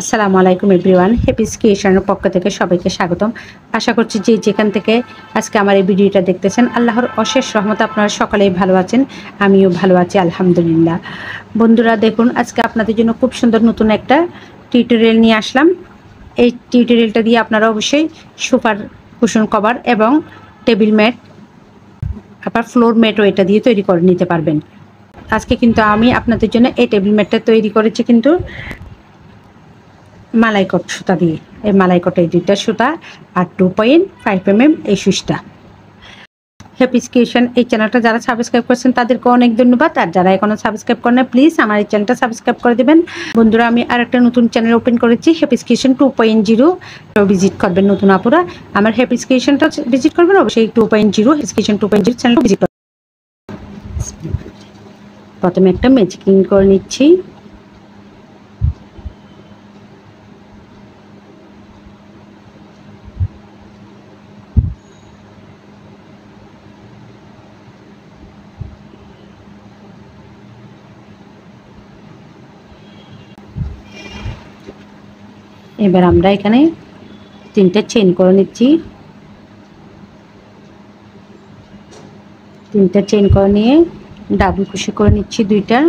আসসালামু আলাইকুম everyone, Happy's ক্রিয়েশনের পক্ষ থেকে সবাইকে স্বাগতম। আশা করছি যে যেখান থেকে আজকে আমার এই ভিডিওটা দেখতেছেন আল্লাহর অশেষ রহমতে আপনারা সকলেই ভালো আছেন, আমিও ভালো আছি আলহামদুলিল্লাহ। বন্ধুরা দেখুন, আজকে আপনাদের জন্য খুব সুন্দর নতুন একটা টিউটোরিয়াল নিয়ে আসলাম। এই টিউটোরিয়ালটা দিয়ে আপনারা অবশ্যই সোফার কুশন কভার এবং টেবিল ম্যাট, আবার ফ্লোর ম্যাটও এটা দিয়ে তৈরি করে নিতে পারবেন। আজকে কিন্তু আমি আপনাদের জন্য এই টেবিল ম্যাটটা তৈরি করেছি কিন্তু মালাইকট সুতা দিয়ে। এই মালাইকট এই দুইটা সুতা আর 2.5 mm এই সুইচটা। হ্যাপিস ক্রিয়েশন এই চ্যানেলটা যারা সাবস্ক্রাইব করেছেন তাদেরকে অনেক ধন্যবাদ, আর যারা এখনো সাবস্ক্রাইব করেন প্লিজ আমার এই চ্যানেলটা সাবস্ক্রাইব করে দেবেন। বন্ধুরা, আমি আর একটা নতুন চ্যানেল ওপেন করেছি, হ্যাপিস ক্রিয়েশন 2.0, ভিজিট করবেন নতুন আপুরা। আমার হ্যাপিস ক্রিয়েশনটা ভিজিট করবেন, অবশ্যই 2.0 হ্যাপিস ক্রিয়েশন 2.0 চ্যানেলটা ভিজিট করবেন। প্রথমে একটা ম্যাচিং করে নিচ্ছি। এবার আমরা এখানে 3টে চেইন করে নিচ্ছি। 3টে চেইন করে নিয়ে ডাবল কুশি করে নিচ্ছি 2টা।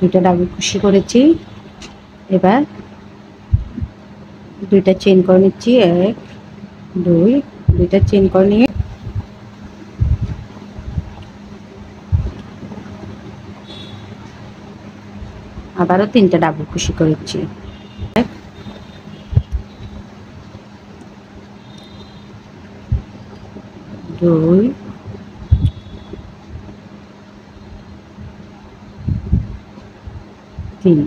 দুইটা ডাবল কুশি করেছি। এবার 2টা চেইন করে নিচ্ছি, 1 2, 2টা চেইন করে নিয়ে আবারও 3টা ডাবল কুশি করেছি। 1 2 3।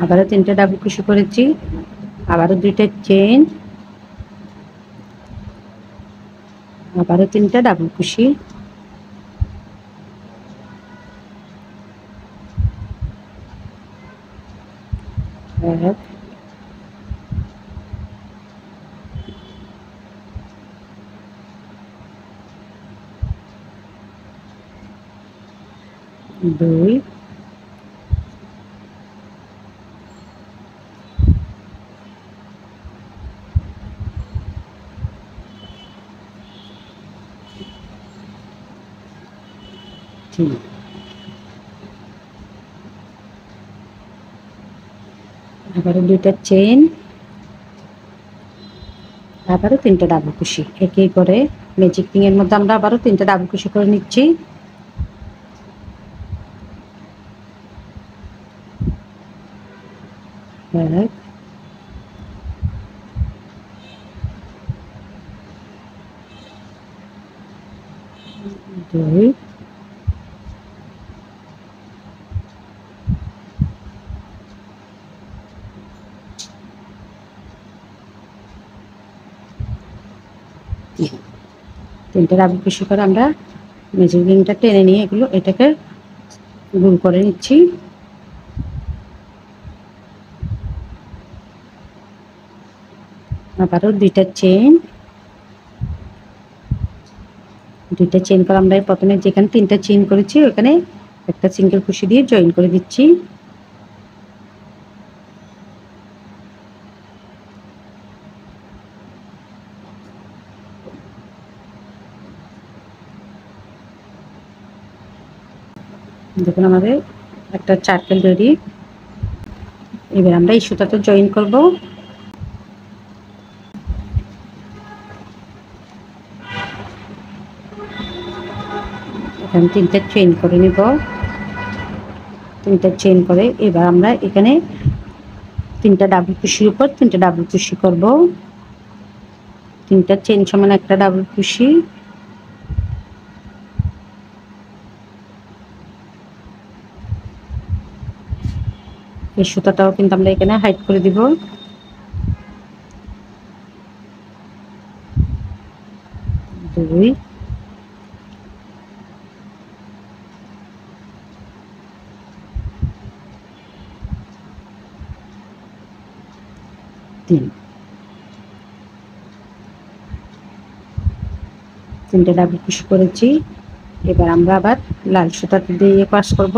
আবারও 3টা ডাবল কুশি করেছি, আবারও 2টা চেইন, আবারও 3টা ডাবল কুশি, এক 2 3। আবারও 2টা চেইন, আবারও 3টা ডাবল কুশি। একই করে ম্যাজিক রিং এর মধ্যে আমরা আবারও 3টা ডাবল কুশি করে নিচ্ছি। এক 2 3টা ডাবল কুশি করে আমরা ম্যাজিক রিংটা টেনে নিয়ে এটাকে গোল করে নিচ্ছি। আবারও 2টা চেইন, 2টা চেইন করে আমরা প্রথমে যেখানে 3টা চেইন করেছি ওখানে একটা সিঙ্গেল কুশি দিয়ে জয়েন করে দিচ্ছি। দেখুন আমাদের একটা সার্কেল রেডি। এবার আমরা এই সুতাতে জয়েন করব। এখানে 3টা চেইন করে নিব। 3টা চেইন করে এবার আমরা এখানে 3টা ডাবল কুশির উপর 3টা ডাবল কুশি করব। 3টা চেইন সমান একটা ডাবল কুশি, এই সুতাটাও কিন্তু আমরা এখানে হাইড করে দিব। দুই, তিন, তিনটে ডাবল ক্রোশে করেছি। এবার আমরা আবার লাল সুতাটা দিয়ে কাজ করব।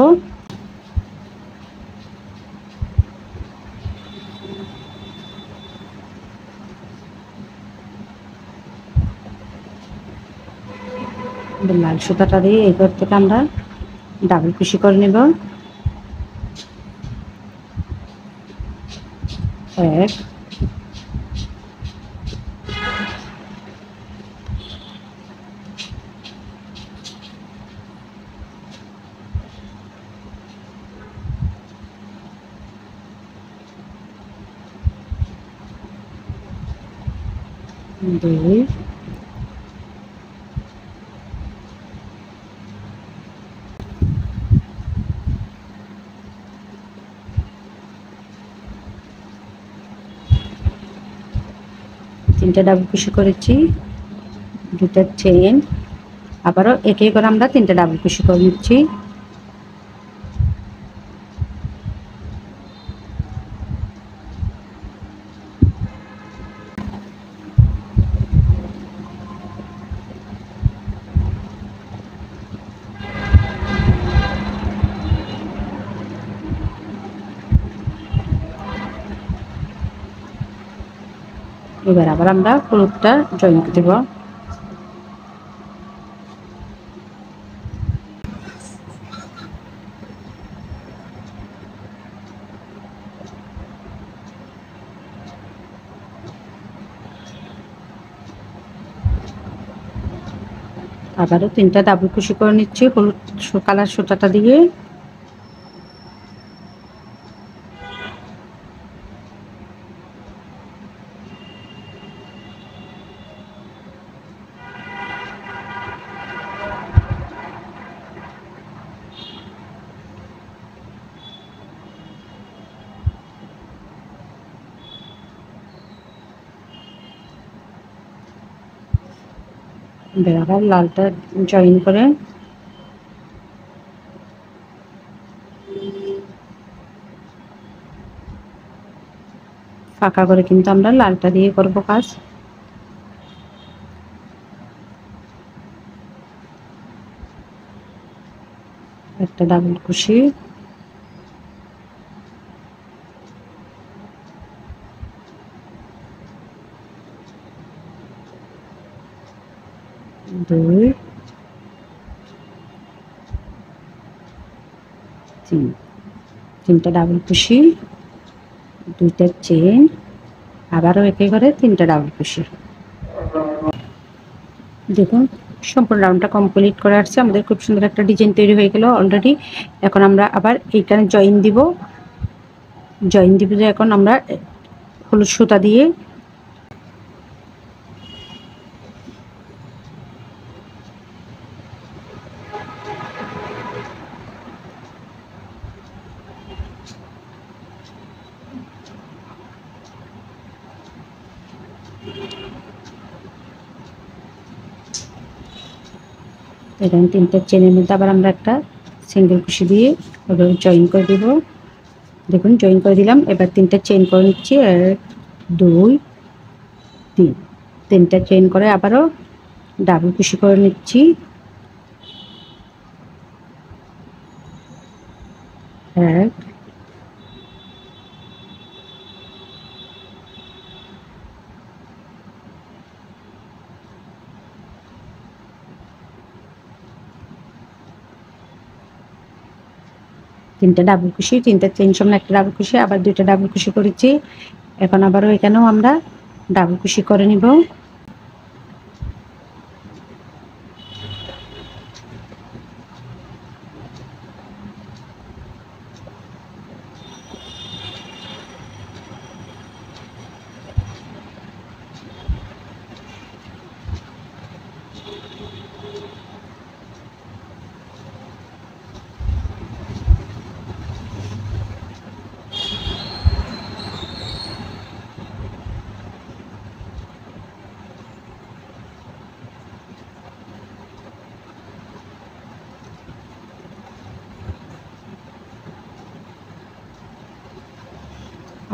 লাল সুতাটা দিয়ে এই ঘর থেকে আমরা ডাবল ক্রোশে করে নেব। এক, দুই, তিনটা ডাবল ক্রোশে করেছি, দুটা চেইন, আবারও একে করে আমরা তিনটা ডাবল ক্রোশে করে নিচ্ছি। এবার আবার আমরা হলুদটা জয়েন করে দেব। আবারও তিনটা ডাবল ক্রোশে করে নিচ্ছি হলুদ কালার সুতাটা দিয়ে। আবার লালটা জয়েন করে ফাঁকা করে কিন্তু আমরা লালটা দিয়ে করব কাজ। একটা ডাবল ক্রোশে, দুই, তিন, তিনটা ডাবল ক্রোশে, দুইটা চেইন, আবারও একে করে তিনটা ডাবল ক্রোশে। দেখুন সম্পূর্ণ রাউন্ডটা কমপ্লিট করে আসছে, আমাদের খুব সুন্দর একটা ডিজাইন তৈরি হয়ে গেল অলরেডি। এখন আমরা আবার এইখানে জয়েন দিব। যে এখন আমরা হলুদ সুতা দিয়ে এখানে তিনটা চেনের মধ্যে আবার আমরা একটা সিঙ্গেল ক্রোশে দিয়ে ওভাবে জয়েন করে দেব। দেখুন জয়েন করে দিলাম। এবার তিনটা চেইন করে নিচ্ছি, এক, দুই, তিন, তিনটা চেইন করে আবারও ডাবল ক্রোশে করে নিচ্ছি। এক, তিনটা ডাবল ক্রোশে, তিনটা চেইন সমান একটা ডাবল ক্রোশে, আবার দুইটা ডাবল ক্রোশে করেছি। এখন আবারও এখানেও আমরা ডাবল ক্রোশে করে নিব।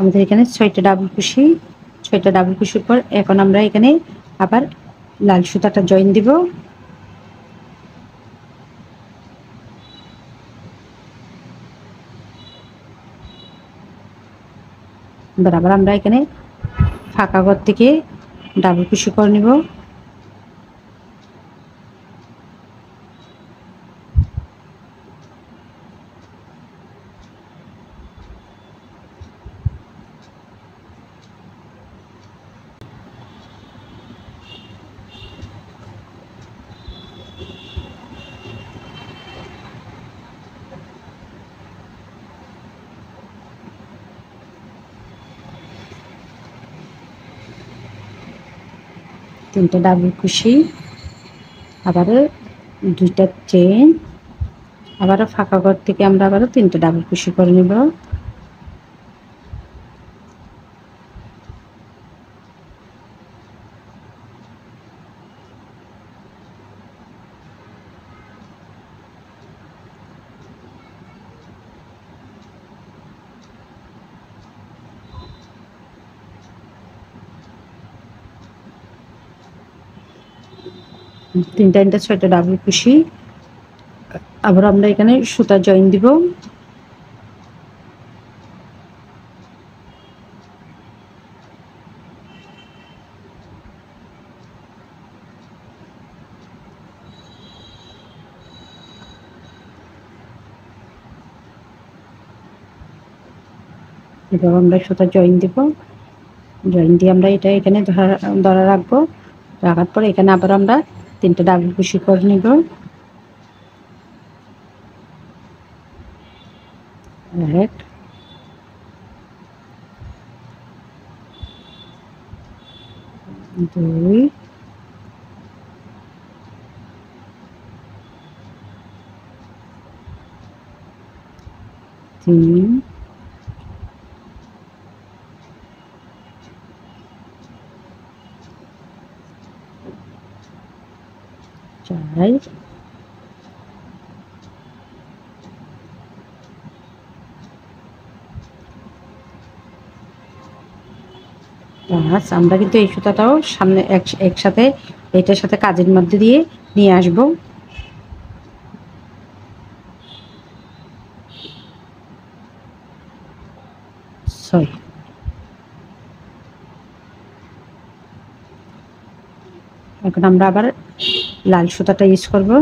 আমাদের এখানে 6টা ডাবল কুশি, 6টা ডাবল কুশির পর এখন আমরা এখানে আবার লাল সুতাটা জয়েন দিব। এবার আবার আমরা এখানে ফাঁকা ঘর থেকে ডাবল কুশি করে নিব। তিনটা ডাবল কুশি, আবারও 2টা চেন, আবারও ফাঁকা ঘর থেকে আমরা আবারও 3টা ডাবল কুশি করে নেব। তিনটা 6টা ডাবল কুশি, আবার আমরা এখানে সুতা জয়েন দিব। এবার আমরা সুতা জয়েন দিব, জয়েন দিয়ে আমরা এটা এখানে ধরা রাখবো। রাখার পরে এখানে আবার আমরা 3টা ডাবল কুশি করে নিব। এক, দুই, তিন, চার, পাঁচ। আমরা কিন্তু এই সুতাটাও সামনে একসাথে এটার সাথে কাজের মধ্যে দিয়ে নিয়ে আসব। 6, এখন আমরা আবার লাল সুতাটা ইউজ করব।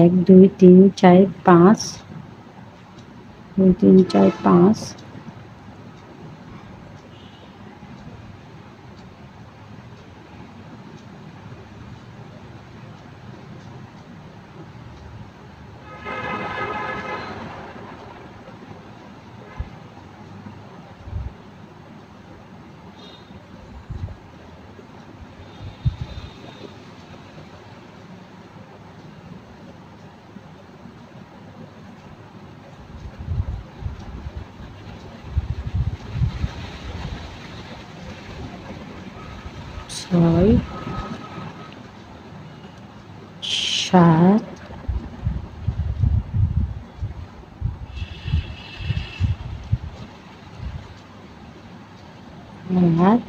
এক, দুই, তিন, চার, পাঁচ, 2, 3, 4, 5, ছয়, সাত, আট,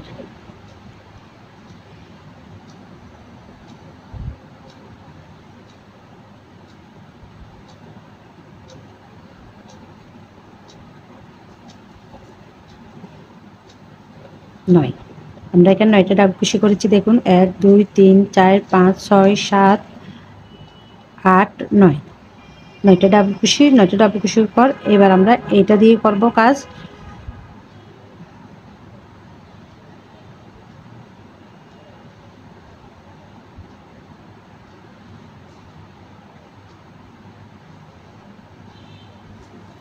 নয়। আমরা এখানে 9টা ডাবল কুশি করেছি। দেখুন 1, 2, 3, 4, 5, 6, 7, 8, 9, 9টা ডাবল কুশি। 9টা ডাবল কুশির পর এবার আমরা এটা দিয়ে করব কাজ।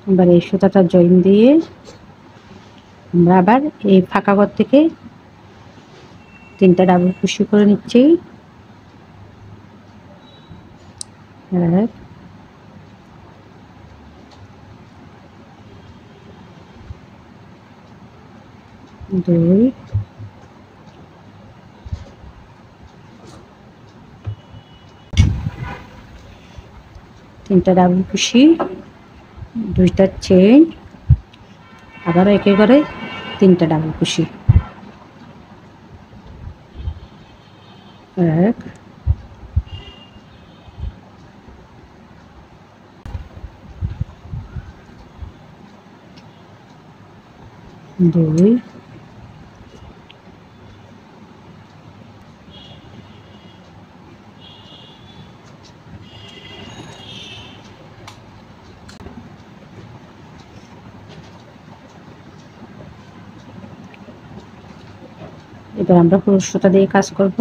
এবার এই সুতাটা জয়েন দিয়ে আমরা আবার এই ফাঁকা ঘর থেকে 3টা ডাবল কুশি করে নিচ্ছি। 1 2 3টা ডাবল কুশি, 2টা চেইন, আবার একে করে 3টা ডাবল কুশি। 1 2 এবার আমরা পুরো সুতা দিয়ে কাজ করব।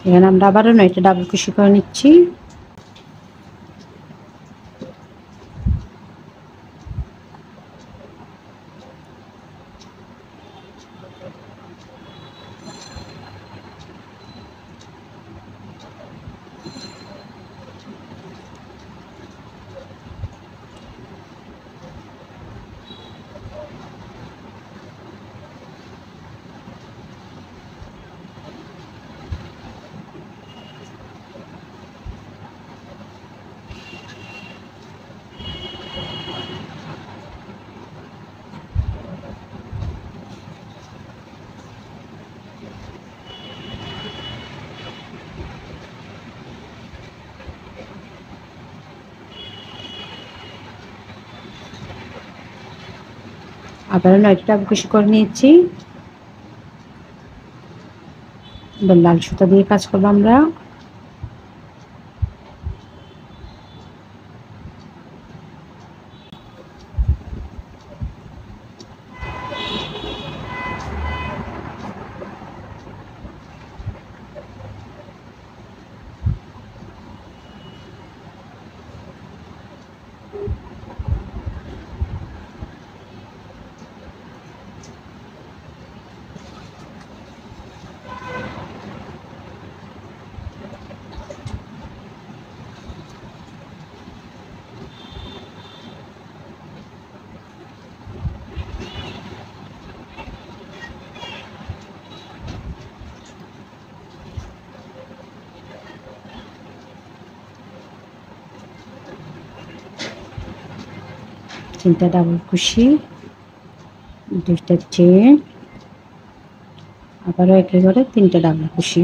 এখানে আমরা আবারও 9টা ডাবল কুশি করে নিচ্ছি। আবারও 9টা ডাবল কুশি করে নিয়েছি। এবার লাল সুতা দিয়ে কাজ করবো আমরা। তিনটা ডাবল কুশি, 2টা চেন, আবারও একে করে 3টা ডাবল কুশি।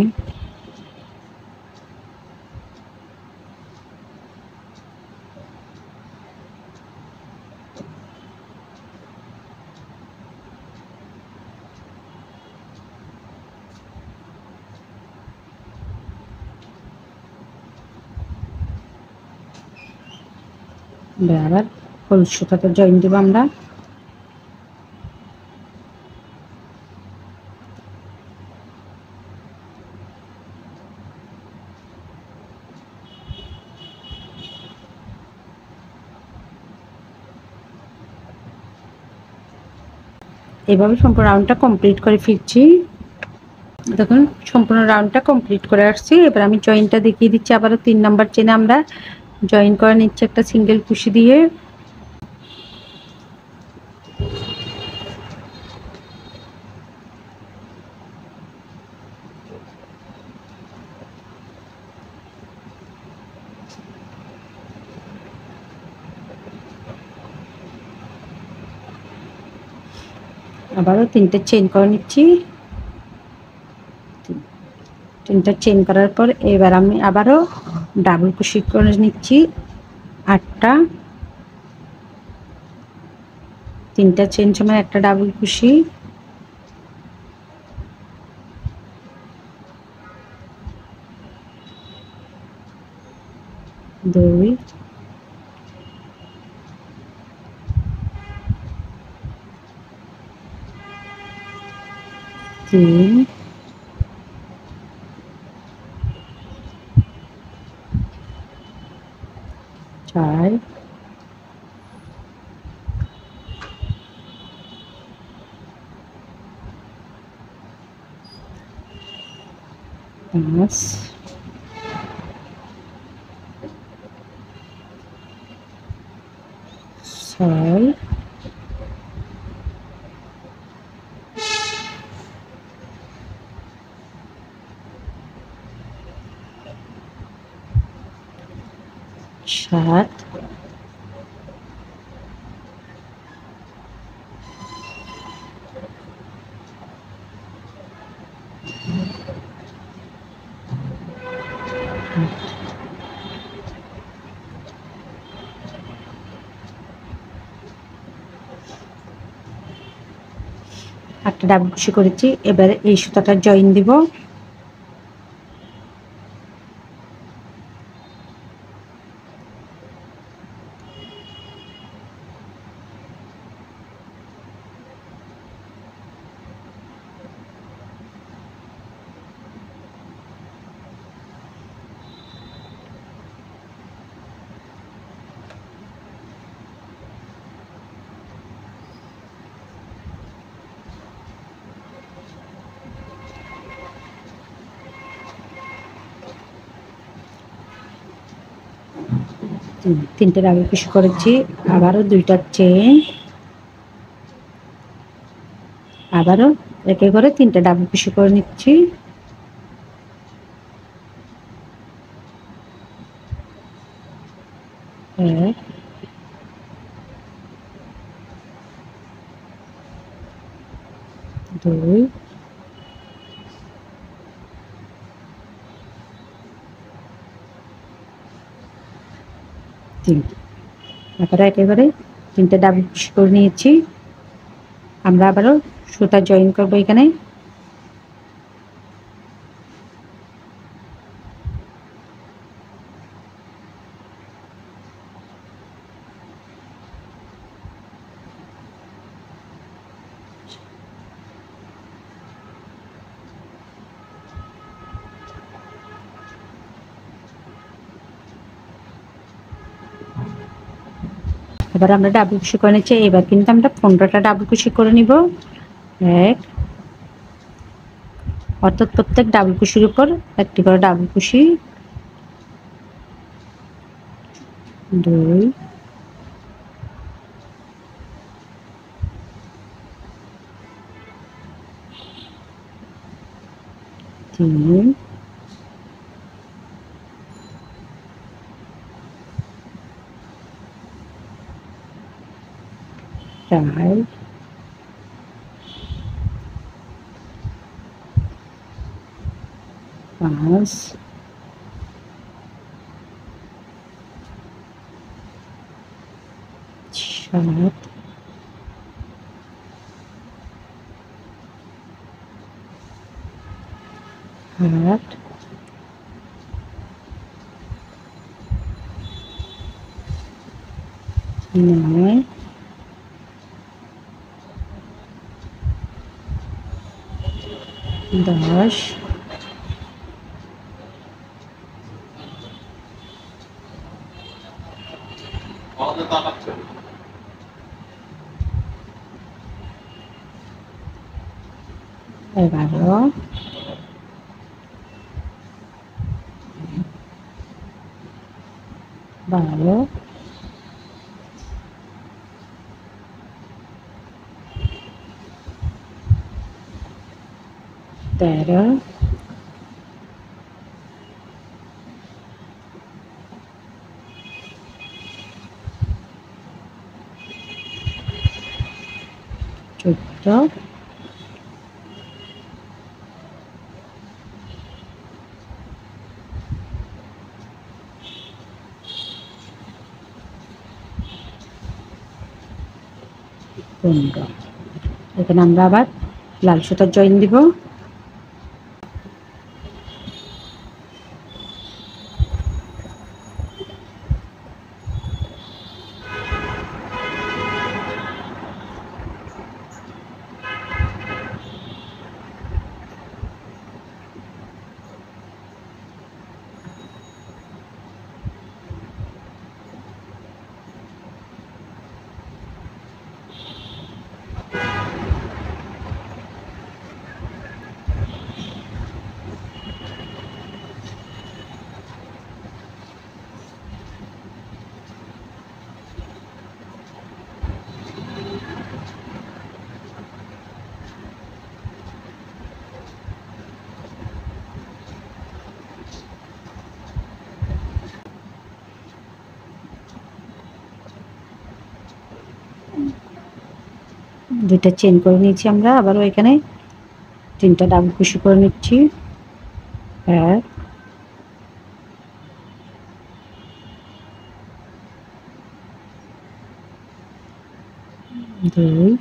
আবার হলুদ সুতাতে জয়েন দেব আমরা। এভাবে সম্পূর্ণ রাউন্ডটা কমপ্লিট করে ফিরছি। দেখুন সম্পূর্ণ রাউন্ডটা কমপ্লিট করে আসছি। এবার আমি জয়েনটা দেখিয়ে দিচ্ছি। আবারও 3 নাম্বার চেনে আমরা জয়েন করে নিচ্ছি একটা সিঙ্গেল কুশি দিয়ে। আবারও 3টে চেইন করে নিচ্ছি। 3টা চেইন করার পর এবার আমি আবারও ডাবল কুশি করে নিচ্ছি 8টা। 3টা চেইন সময় একটা ডাবল কুশি, 2, 3, 4, 5, 6, 7, 8। একটা ডাবল কুশি করেছি, এবারে এই সুতাটা জয়েন দিব। তিনটে ডাবল কুশি করেছি, আবারও 2টা চেইন, আবারও একে করে 3টে ডাবল কুশি করে নিচ্ছি। 1, 2, 3। তারপরে একেবারে 3টে ডাবল কুশি করে নিয়েছি। আমরা আবারও সুতা জয়েন করবো এখানে। এবার আমরা ডাবল কুশি করে নিচ্ছি। এবার কিন্তু আমরা 15টা ডাবল কুশি করে নিব। 1, অর্থাৎ প্রত্যেক ডাবল কুশির উপর একটি করে ডাবল কুশি। 2, 3, 4, 5, 7, 8, 9, 10, 11, 12, 13, 14, 14, 15। এখানে আমরা আবার লাল সুতার জয়েন দিব। দুইটা চেন করে নিয়েছি আমরা, আবারও এখানে 3টা ডাবল কুশি করে নিচ্ছি। 1, 2,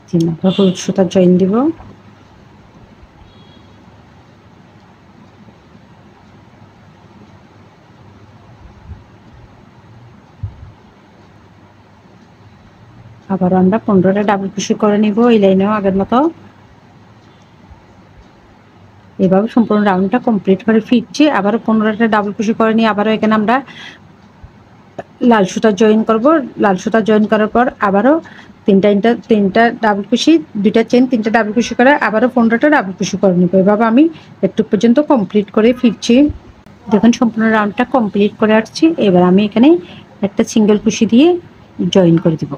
3। আমরা হলুদ সুতার জয়েন দিব। আবার আমরা 15টা ডাবল কুশি করে নিব এই লাইনেও আগের মতো। এভাবে সম্পূর্ণ রাউন্ডটা কমপ্লিট করে ফিরছি, আবারও 15টা ডাবল কুশি করে নিয়ে আবারও এখানে আমরা লাল সুতা জয়েন করব। লাল সুতা জয়েন করার পর আবারও তিনটা ডাবল কুশি, 2টা চেন, 3টা ডাবল কুশি করে আবারও 15টা ডাবল কুশি করে নেব। এভাবে আমি একটু পর্যন্ত কমপ্লিট করে ফিরছি। দেখুন সম্পূর্ণ রাউন্ডটা কমপ্লিট করে আসছি। এবার আমি এখানে একটা সিঙ্গেল কুশি দিয়ে জয়েন করে দিব।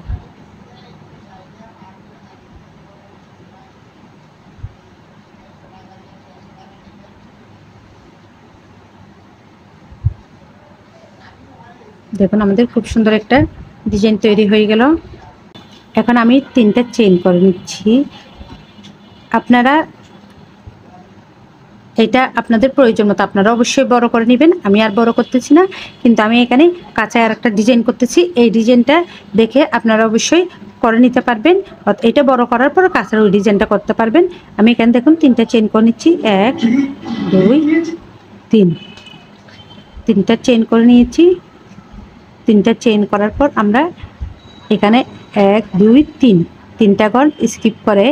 দেখুন আমাদের খুব সুন্দর একটা ডিজাইন তৈরি হয়ে গেল। এখন আমি 3টা চেন করে নিচ্ছি। আপনারা এটা আপনাদের প্রয়োজন মতো আপনারা অবশ্যই বড় করে নেবেন। আমি আর বড় করতেছি না, কিন্তু আমি এখানে কাঁচায় আর একটা ডিজাইন করতেছি। এই ডিজাইনটা দেখে আপনারা অবশ্যই করে নিতে পারবেন। এটা বড় করার পর কাঁচার ওই ডিজাইনটা করতে পারবেন। আমি এখানে দেখুন 3টা চেন করে নিচ্ছি। 1, 2, 3। 3টা চেন করে নিয়েছি। 3টা চেন করার পর আমরা এখানে 1, 2, 3, 3টা ঘর স্কিপ করে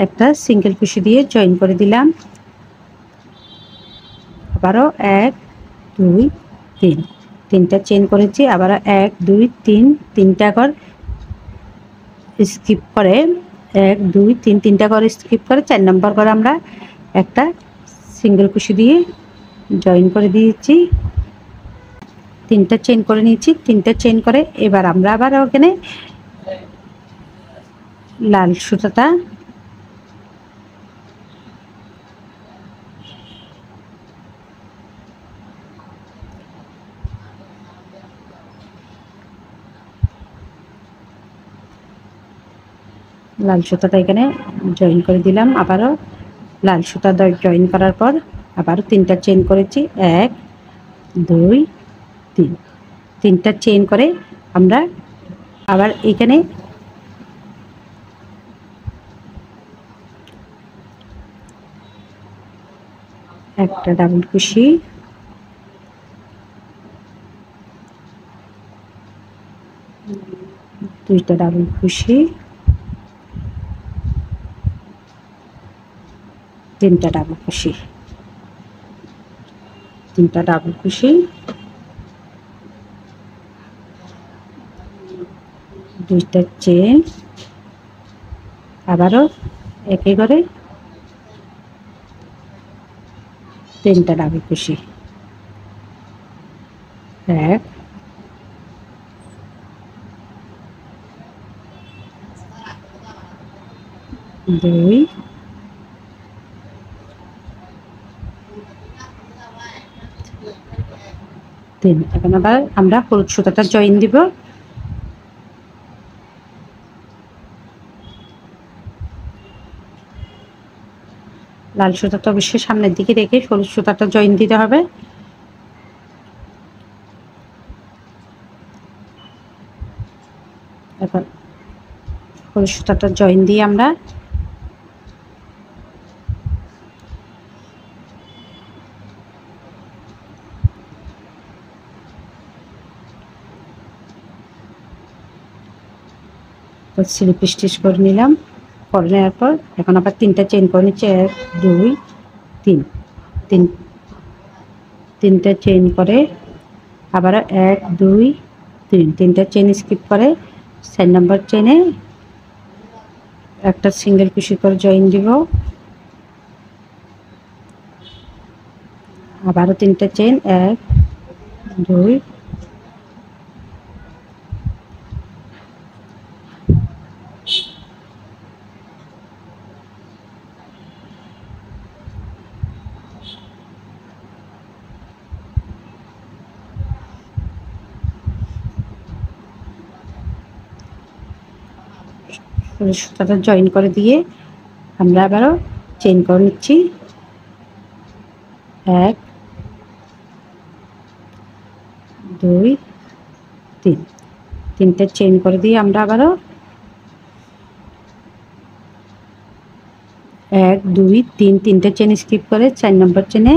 একটা সিঙ্গেল কুশি দিয়ে জয়েন করে দিলাম। আবারও 1, 2, 3, 3টা চেন করেছি। আবারও 1, 2, 3, 3টা ঘর স্কিপ করে 1, 2, 3, 3টা ঘর স্কিপ করে 4 নম্বর ঘর আমরা একটা সিঙ্গেল কুশি দিয়ে জয়েন করে দিয়েছি। 3টা চেন করে নিয়েছি। 3টা চেন করে এবার আমরা আবার ওখানে লাল সুতাটা এখানে জয়েন করে দিলাম। আবারও লাল সুতা জয়েন করার পর আবারও 3টা চেন করেছি। 1, 2, 3, 3টা চেন করে আমরা আবার এখানে একটা ডাবল কুশি, 2টা ডাবল কুশি, 3টা ডাবল কুশি, 3টা ডাবল কুশি, 2টা চেন, আবারও একই করে 3টা ডাবল কুশি, 1, 2, দুই, তিন। এখন আবার আমরা হলুদ সুতাটা জয়েন দিব। লাল সুতাটা অবশ্যই সামনের দিকে রেখে হলুদ সুতাটা জয়েন দিতে হবে। এবার হলুদ সুতাটা জয়েন দিয়ে আমরা স্লিপ স্টিচ করে নিলাম। করে নেওয়ার পর এখন আবার তিনটা চেইন করে নিচ্ছি। এক, দুই, তিন। তিনটা চেইন করে আবার এক, দুই, তিন। তিনটা চেইন স্কিপ করে 4 নম্বর চেইনে একটা সিঙ্গেল কুশি করে জয়েন দিব। আবারও তিনটা চেইন, এক, দুই, সুতাটা জয়েন করে দিয়ে আমরা আবারও চেইন করে নিচ্ছি। এক, দুই, তিন। তিনটা চেইন করে দিয়ে আমরা আবারও এক, দুই, তিন। তিনটা চেইন স্কিপ করে 4 নম্বর চেইনে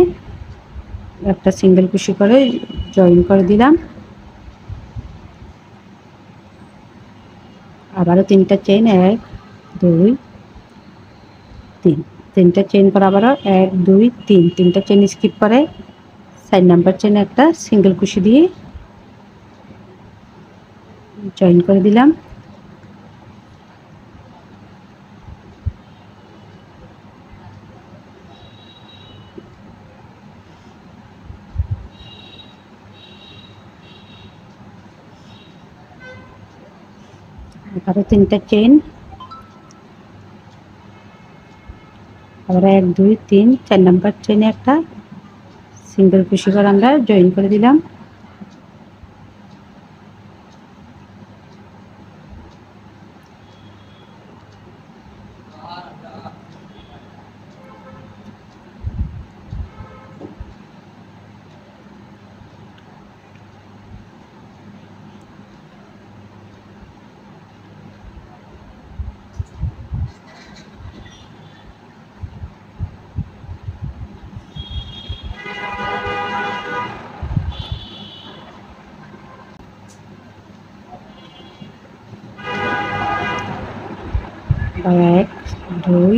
একটা সিঙ্গেল কুশি করে জয়েন করে দিলাম। আবারও তিনটা চেইন, এক, দুই, তিন। তিনটা চেইন করে আবারও এক, দুই, তিন। তিনটা চেইন স্কিপ করে 4 নম্বর চেইনে একটা সিঙ্গেল কুশি দিয়ে জয়েন করে দিলাম। আবারও তিনটা চেইন, আবার এক, দুই, তিন। 4 নম্বর চেইনে একটা সিঙ্গেল কুশি করে আমরা জয়েন করে দিলাম। এক, দুই,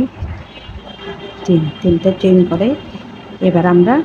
তিন। তিনটা চেইন করে এবার আমরা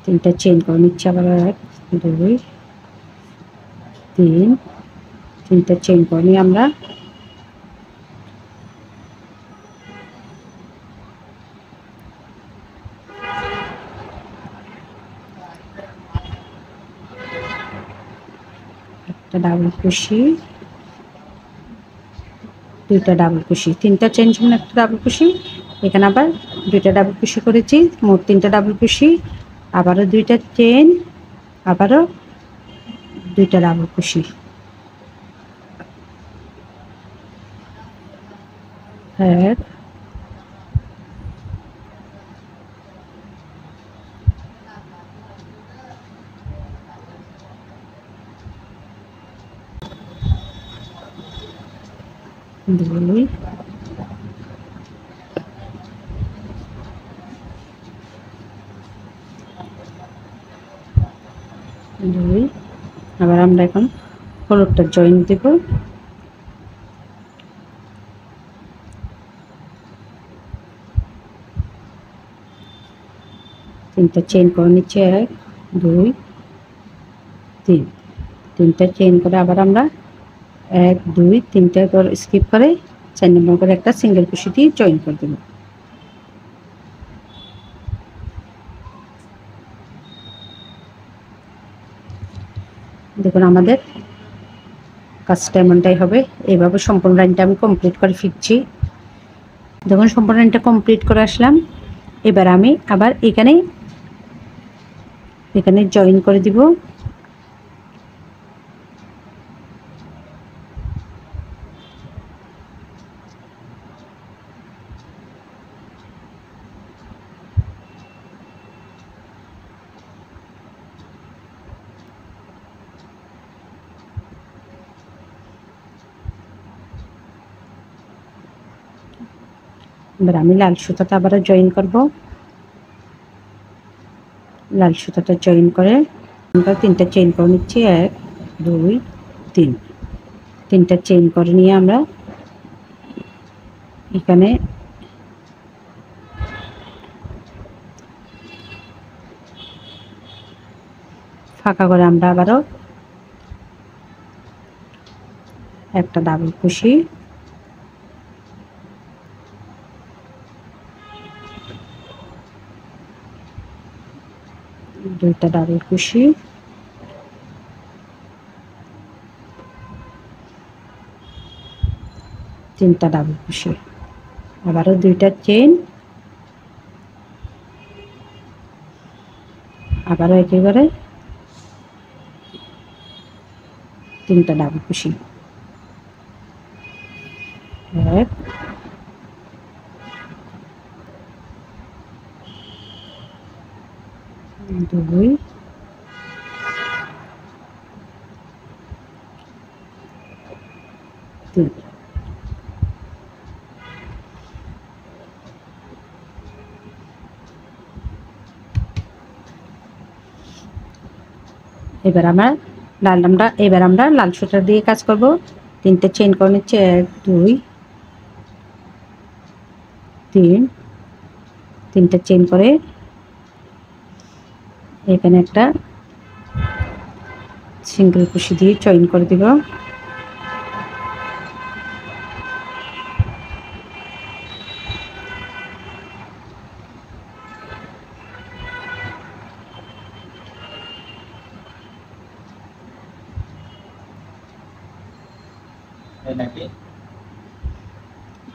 তিনটা চেইন করে নিচ্ছি। আবার এক, দুই, তিন। তিনটা চেইন করে নিয়ে আমরা একটা ডাবল কুশি, দুইটা ডাবল কুশি। তিনটা চেইন জন্য একটা ডাবল কুশি, এখানে আবার দুইটা ডাবল কুশি করেছি, মোট তিনটা ডাবল কুশি। আবারও দুইটা চেইন, আবারও দুইটা ডাবল কুশি। এক, দুই, দুই। আবার আমরা এখন হলুদটা জয়েন দেব। তিনটা চেইন করে নিচ্ছে, এক, 2 3 তিনটা চেইন করে আবার আমরা 1 2 3টা করে স্কিপ করে 4 নম্বর করে একটা সিঙ্গেল কুশি দিয়ে জয়েন করে দেব। দেখুন আমাদের কাজটা এমনটাই হবে। এইভাবে সম্পূর্ণ লাইনটা আমি কমপ্লিট করে ফিরছি। দেখুন সম্পূর্ণ লাইনটা কমপ্লিট করে আসলাম। এবার আমি আবার এখানে জয়েন করে দিব। এবার আমি লাল সুতাটা আবারও জয়েন করব। লাল সুতাটা জয়েন করে আমরা 3টা চেইন করে নিচ্ছি। 1 2 3 3টা চেইন করে নিয়ে আমরা এখানে ফাঁকা করে আমরা আবারও একটা ডাবল কুশি, দুইটা ডাবল কুশি, তিনটা ডাবল কুশি, আবারও দুইটা চেইন, আবারও একেবারে তিনটা ডাবল কুশি, 1 2 3। এবার আমরা লাল সুতা দিয়ে কাজ করব। 3টে চেইন করে নিচ্ছি। 1 2 3 3টে চেইন করে এখানে একটা সিঙ্গেল কুশি দিয়ে জয়েন করে দিব।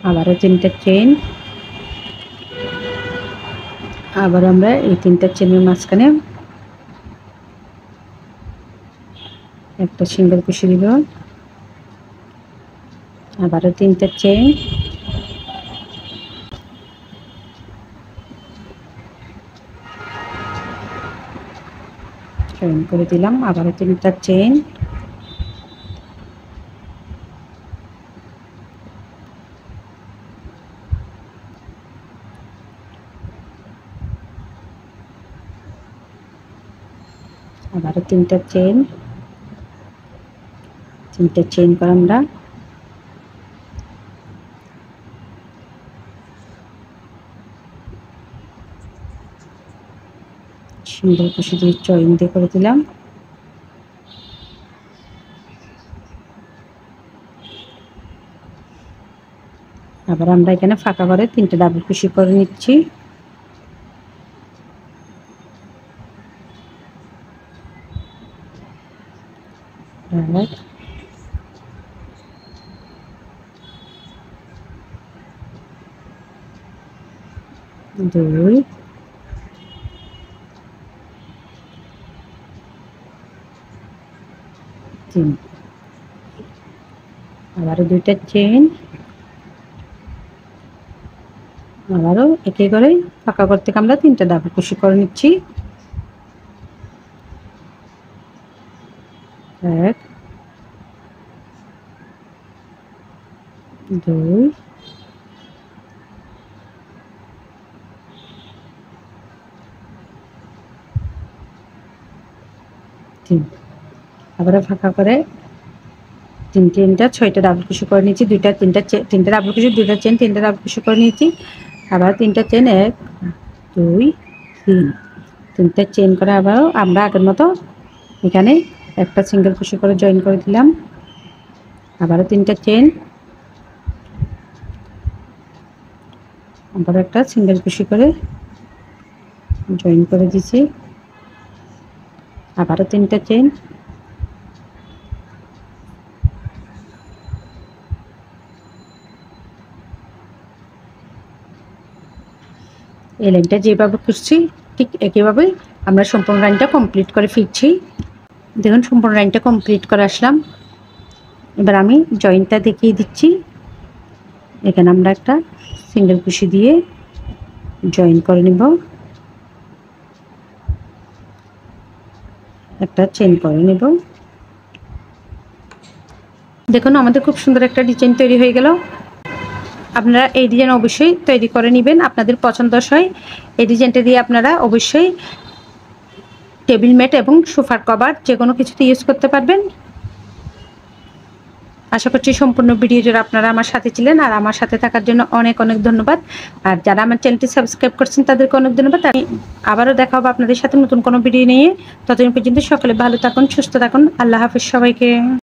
আবারও 3টা চেইন, আবার আমরা এই 3টা চেইনের মাঝখানে একটা সিঙ্গেল কুশি দিব। আবারও 3টা চেইন, জয়েন করে দিলাম। আবারও 3টা চেইন, আবারও 3টা চেইন, 3টে চেইন করে আমরা সিঙ্গেল কুশি দিয়ে জয়েন দিয়ে করে দিলাম। আবার আমরা এখানে ফাঁকা করে 3টে ডাবল কুশি করে নিচ্ছি। এক 2 3। আবারও 2টা চেইন, আবারও একে করে ফাঁকা করতে আমরা 3টে ডাবল কুশি করে নিচ্ছি। 1 2 3। আবারও ফাঁকা করে 3টা 6টা ডাবল কুশি করে নিয়েছি। 2টা 3টা ডাবল কুশি, 2টা চেইন, 3টা ডাবল কুশি করে নিয়েছি। আবার 3টা চেইন, 1 2 3 তিনটা চেন করে আবারও আমরা আগের মতো এখানে একটা সিঙ্গেল ক্রোশে করে জয়েন করে দিলাম। আবারও তিনটা চেন, আবার একটা সিঙ্গেল ক্রোশে করে জয়েন করে দিয়েছি। আবারও তিনটা চেন, এই লাইনটা যেভাবে করছি ঠিক একইভাবে আমরা সম্পূর্ণ লাইনটা কমপ্লিট করে ফিরছি। দেখুন সম্পূর্ণ লাইনটা কমপ্লিট করে আসলাম। এবার আমি জয়েন্টটা দেখিয়ে দিচ্ছি। এখানে আমরা একটা সিঙ্গেল ক্রোশে দিয়ে জয়েন করে নিব, একটা চেন করে নেব। দেখুন আমাদের খুব সুন্দর একটা ডিজাইন তৈরি হয়ে গেল। আপনারা এই ডিজাইন অবশ্যই তৈরি করে নেবেন, আপনাদের পছন্দসই এই ডিজাইনটা দিয়ে আপনারা অবশ্যই টেবিল ম্যাট এবং সোফার কভার যে কোনো কিছুতে ইউজ করতে পারবেন। আশা করছি সম্পূর্ণ ভিডিও জুড়ে আপনারা আমার সাথে ছিলেন, আর আমার সাথে থাকার জন্য অনেক অনেক ধন্যবাদ। আর যারা আমার চ্যানেলটি সাবস্ক্রাইব করছেন তাদেরকে অনেক ধন্যবাদ। আমি আবারও দেখা হবে আপনাদের সাথে নতুন কোনো ভিডিও নিয়ে। ততদিন পর্যন্ত সকলে ভালো থাকুন, সুস্থ থাকুন। আল্লাহ হাফেজ সবাইকে।